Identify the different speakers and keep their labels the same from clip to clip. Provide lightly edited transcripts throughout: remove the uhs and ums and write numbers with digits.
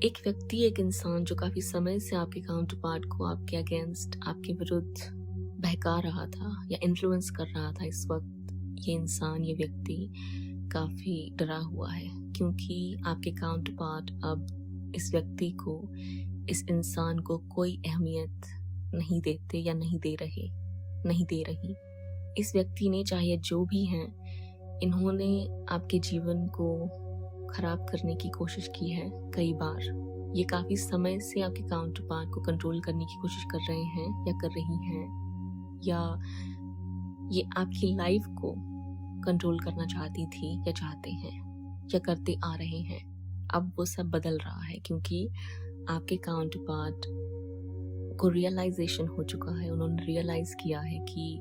Speaker 1: एक व्यक्ति, एक इंसान जो काफ़ी समय से आपके काउंटर पार्ट को आपके अगेंस्ट, आपके विरुद्ध बहका रहा था या इन्फ्लुएंस कर रहा था, इस वक्त ये इंसान, ये व्यक्ति काफ़ी डरा हुआ है क्योंकि आपके काउंटर पार्ट अब इस व्यक्ति को, इस इंसान को कोई अहमियत नहीं देते या नहीं दे रही। इस व्यक्ति ने, चाहे जो भी हैं, इन्होंने आपके जीवन को खराब करने की कोशिश की है कई बार। ये काफ़ी समय से आपके काउंटर पार्ट को कंट्रोल करने की कोशिश कर रहे हैं या कर रही हैं, या ये आपकी लाइफ को कंट्रोल करना चाहती थी या चाहते हैं या करते आ रहे हैं। अब वो सब बदल रहा है क्योंकि आपके काउंटर पार्ट को रियलाइजेशन हो चुका है। उन्होंने रियलाइज किया है कि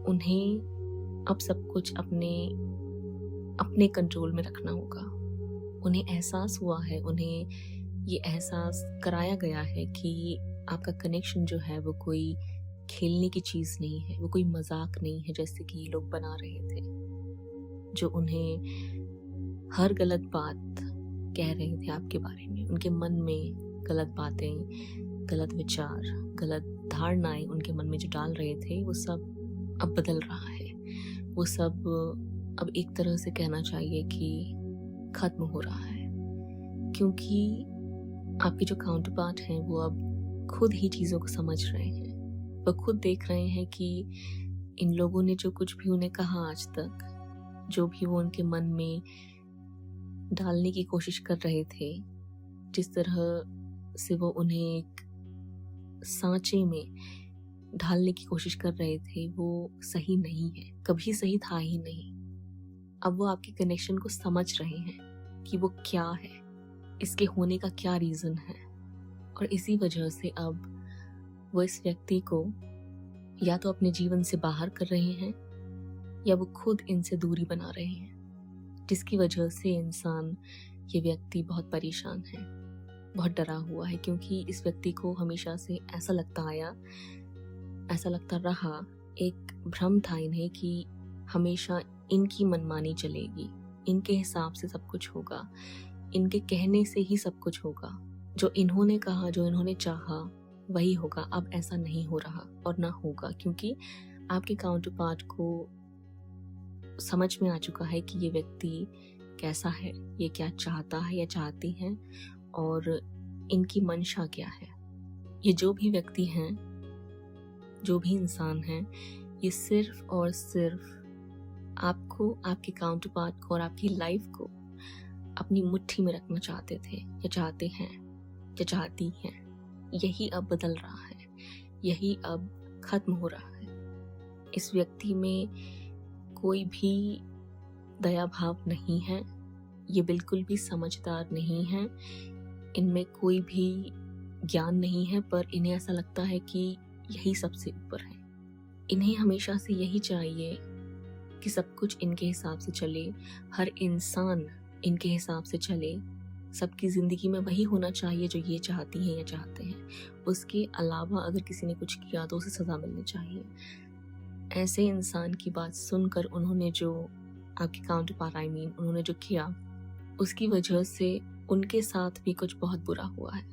Speaker 1: उन्हें अब सब कुछ अपने कंट्रोल में रखना होगा। उन्हें एहसास हुआ है, उन्हें ये एहसास कराया गया है कि आपका कनेक्शन जो है वो कोई खेलने की चीज़ नहीं है, वो कोई मजाक नहीं है जैसे कि लोग बना रहे थे, जो उन्हें हर गलत बात कह रहे थे आपके बारे में। उनके मन में गलत बातें, गलत विचार, गलत धारणाएं उनके मन में जो डाल रहे थे, वो सब अब बदल रहा है। वो सब अब एक तरह से कहना चाहिए कि खत्म हो रहा है, क्योंकि आपके जो काउंटर पार्ट हैं वो अब खुद ही चीज़ों को समझ रहे हैं। वो खुद देख रहे हैं कि इन लोगों ने जो कुछ भी उन्हें कहा आज तक, जो भी वो उनके मन में डालने की कोशिश कर रहे थे, जिस तरह से वो उन्हें एक सांचे में ढालने की कोशिश कर रहे थे, वो सही नहीं है, कभी सही था ही नहीं। अब वो आपके कनेक्शन को समझ रहे हैं कि वो क्या है, इसके होने का क्या रीज़न है, और इसी वजह से अब वो इस व्यक्ति को या तो अपने जीवन से बाहर कर रहे हैं या वो खुद इनसे दूरी बना रहे हैं, जिसकी वजह से इंसान, ये व्यक्ति बहुत परेशान है, बहुत डरा हुआ है, क्योंकि इस व्यक्ति को हमेशा से ऐसा लगता रहा, एक भ्रम था इन्हें कि हमेशा इनकी मनमानी चलेगी, इनके हिसाब से सब कुछ होगा, इनके कहने से ही सब कुछ होगा, जो इन्होंने कहा, जो इन्होंने चाहा वही होगा। अब ऐसा नहीं हो रहा और ना होगा, क्योंकि आपके काउंटर पार्ट को समझ में आ चुका है कि ये व्यक्ति कैसा है, ये क्या चाहता है या चाहती हैं, और इनकी मंशा क्या है। ये जो भी व्यक्ति हैं, जो भी इंसान हैं, ये सिर्फ और सिर्फ आपको, आपके काउंटर पार्ट को और आपकी लाइफ को अपनी मुट्ठी में रखना चाहते थे या चाहते हैं या चाहती हैं। यही अब बदल रहा है, यही अब खत्म हो रहा है। इस व्यक्ति में कोई भी दया भाव नहीं है, ये बिल्कुल भी समझदार नहीं है, इनमें कोई भी ज्ञान नहीं है, पर इन्हें ऐसा लगता है कि यही सबसे ऊपर है। इन्हें हमेशा से यही चाहिए कि सब कुछ इनके हिसाब से चले, हर इंसान इनके हिसाब से चले, सबकी ज़िंदगी में वही होना चाहिए जो ये चाहती हैं या चाहते हैं। उसके अलावा अगर किसी ने कुछ किया तो उसे सज़ा मिलनी चाहिए। ऐसे इंसान की बात सुनकर उन्होंने जो आपके काउंटर पार्ट, उन्होंने जो किया, उसकी वजह से उनके साथ भी कुछ बहुत बुरा हुआ है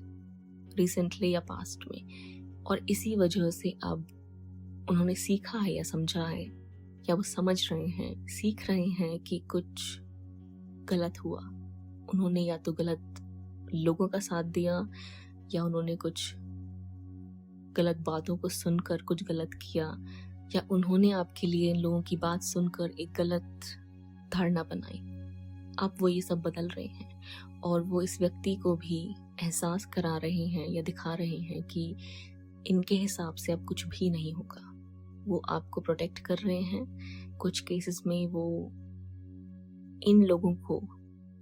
Speaker 1: रिसेंटली या पास्ट में, और इसी वजह से अब उन्होंने सीखा है या समझा है, या वो समझ रहे हैं, सीख रहे हैं कि कुछ गलत हुआ। उन्होंने या तो गलत लोगों का साथ दिया, या उन्होंने कुछ गलत बातों को सुनकर कुछ गलत किया, या उन्होंने आपके लिए इन लोगों की बात सुनकर एक गलत धारणा बनाई। अब वो ये सब बदल रहे हैं और वो इस व्यक्ति को भी एहसास करा रहे हैं या दिखा रहे हैं कि इनके हिसाब से अब कुछ भी नहीं होगा। वो आपको प्रोटेक्ट कर रहे हैं। कुछ केसेस में वो इन लोगों को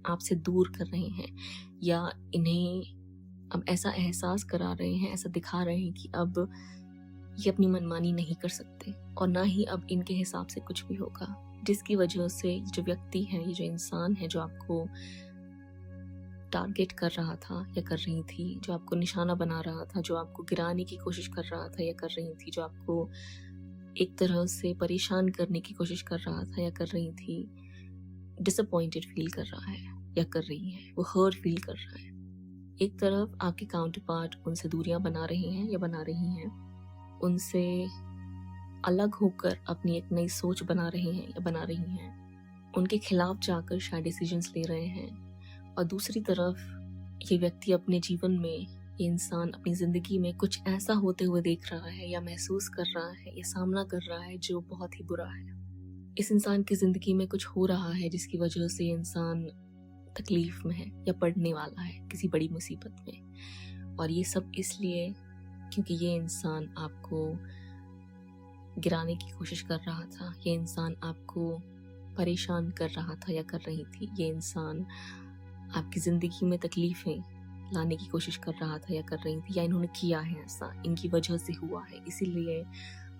Speaker 1: आपसे दूर कर रहे हैं, या इन्हें अब ऐसा एहसास करा रहे हैं, ऐसा दिखा रहे हैं कि अब ये अपनी मनमानी नहीं कर सकते और ना ही अब इनके हिसाब से कुछ भी होगा, जिसकी वजह से जो व्यक्ति है, ये जो इंसान है, जो आपको टारगेट कर रहा था या कर रही थी, जो आपको निशाना बना रहा था, जो आपको गिराने की कोशिश कर रहा था या कर रही थी, जो आपको एक तरह से परेशान करने की कोशिश कर रहा था या कर रही थी, डिसअपॉइंटेड फील कर रहा है या कर रही है, वो हर्ट फील कर रहा है। एक तरफ आपके काउंटर पार्ट उनसे दूरियां बना रहे हैं या बना रही हैं, उनसे अलग होकर अपनी एक नई सोच बना रहे हैं या बना रही हैं, उनके खिलाफ जाकर शायद डिसीजंस ले रहे हैं। और दूसरी तरफ ये व्यक्ति अपने जीवन में, ये इंसान अपनी ज़िंदगी में कुछ ऐसा होते हुए देख रहा है या महसूस कर रहा है या सामना कर रहा है जो बहुत ही बुरा है। इस इंसान की ज़िंदगी में कुछ हो रहा है जिसकी वजह से इंसान तकलीफ में है या पड़ने वाला है किसी बड़ी मुसीबत में। और ये सब इसलिए क्योंकि ये इंसान आपको गिराने की कोशिश कर रहा था, ये इंसान आपको परेशान कर रहा था या कर रही थी, ये इंसान आपकी ज़िंदगी में तकलीफ़ें लाने की कोशिश कर रहा था या कर रही थी, या इन्होंने किया है ऐसा, इनकी वजह से हुआ है। इसीलिए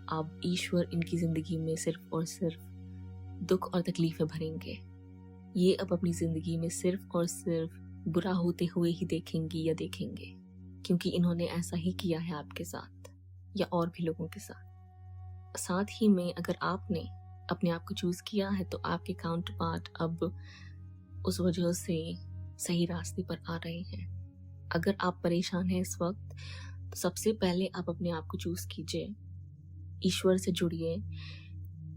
Speaker 1: अब ईश्वर इनकी ज़िंदगी में सिर्फ और सिर्फ दुख और तकलीफ़ें भरेंगे। ये अब अपनी ज़िंदगी में सिर्फ और सिर्फ बुरा होते हुए ही देखेंगी या देखेंगे, क्योंकि इन्होंने ऐसा ही किया है आपके साथ या और भी लोगों के साथ। साथ ही में अगर आपने अपने आप को चूज़ किया है तो आपके काउंटर पार्ट अब उस वजह से सही रास्ते पर आ रहे हैं। अगर आप परेशान हैं इस वक्त तो सबसे पहले आप अपने आप को चूज़ कीजिए, ईश्वर से जुड़िए,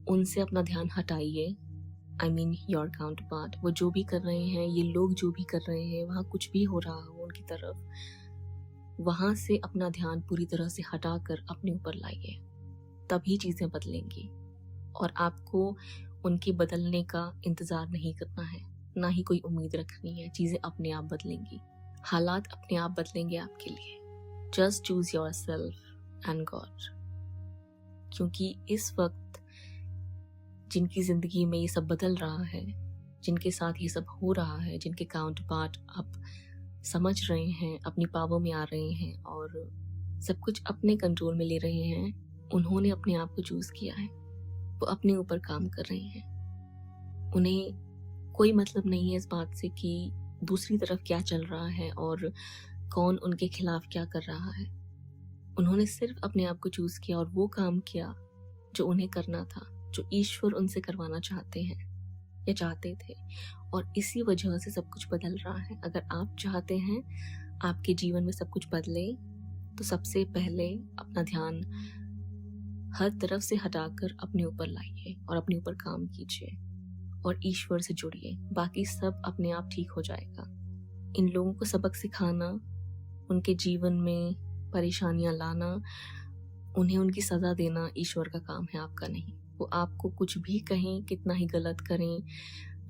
Speaker 1: उनसे अपना ध्यान हटाइए। I mean your counterpart, वो जो भी कर रहे हैं, ये लोग जो भी कर रहे हैं, वहाँ कुछ भी हो रहा हो उनकी तरफ, वहाँ से अपना ध्यान पूरी तरह से हटाकर अपने ऊपर लाइए, तभी चीज़ें बदलेंगी। और आपको उनके बदलने का इंतज़ार नहीं करना है, ना ही कोई उम्मीद रखनी है। चीज़ें अपने आप बदलेंगी, हालात अपने आप बदलेंगे आपके लिए। Just choose yourself and God, क्योंकि इस वक्त जिनकी ज़िंदगी में ये सब बदल रहा है, जिनके साथ ये सब हो रहा है, जिनके काउंटर पार्ट अब समझ रहे हैं, अपनी पावर में आ रहे हैं और सब कुछ अपने कंट्रोल में ले रहे हैं, उन्होंने अपने आप को चूज़ किया है, वो अपने ऊपर काम कर रहे हैं। उन्हें कोई मतलब नहीं है इस बात से कि दूसरी तरफ क्या चल रहा है और कौन उनके खिलाफ क्या कर रहा है। उन्होंने सिर्फ अपने आप को चूज़ किया और वो काम किया जो उन्हें करना था, जो ईश्वर उनसे करवाना चाहते हैं या चाहते थे, और इसी वजह से सब कुछ बदल रहा है। अगर आप चाहते हैं आपके जीवन में सब कुछ बदले तो सबसे पहले अपना ध्यान हर तरफ से हटाकर अपने ऊपर लाइए और अपने ऊपर काम कीजिए और ईश्वर से जुड़िए। बाकी सब अपने आप ठीक हो जाएगा। इन लोगों को सबक सिखाना, उनके जीवन में परेशानियां लाना, उन्हें उनकी सज़ा देना ईश्वर का काम है, आपका नहीं। वो आपको कुछ भी कहें, कितना ही गलत करें,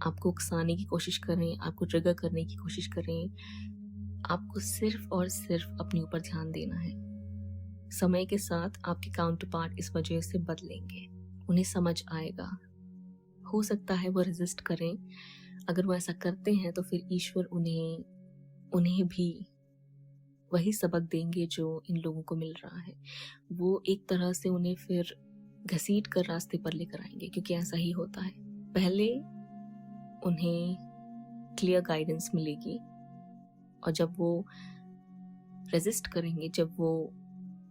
Speaker 1: आपको उकसाने की कोशिश करें, आपको ट्रिगर करने की कोशिश करें, आपको सिर्फ और सिर्फ अपने ऊपर ध्यान देना है। समय के साथ आपके काउंटर पार्ट इस वजह से बदलेंगे, उन्हें समझ आएगा। हो सकता है वो रेजिस्ट करें, अगर वो ऐसा करते हैं तो फिर ईश्वर उन्हें भी वही सबक देंगे जो इन लोगों को मिल रहा है। वो एक तरह से उन्हें फिर घसीट कर रास्ते पर लेकर आएंगे, क्योंकि ऐसा ही होता है। पहले उन्हें क्लियर गाइडेंस मिलेगी और जब वो रेजिस्ट करेंगे, जब वो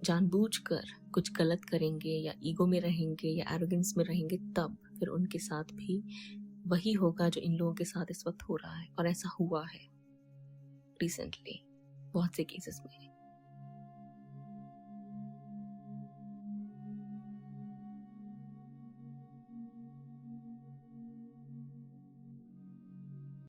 Speaker 1: जानबूझकर कुछ गलत करेंगे या ईगो में रहेंगे या एरोगेंस में रहेंगे, तब फिर उनके साथ भी वही होगा जो इन लोगों के साथ इस वक्त हो रहा है। और ऐसा हुआ है रिसेंटली बहुत से केसेस में।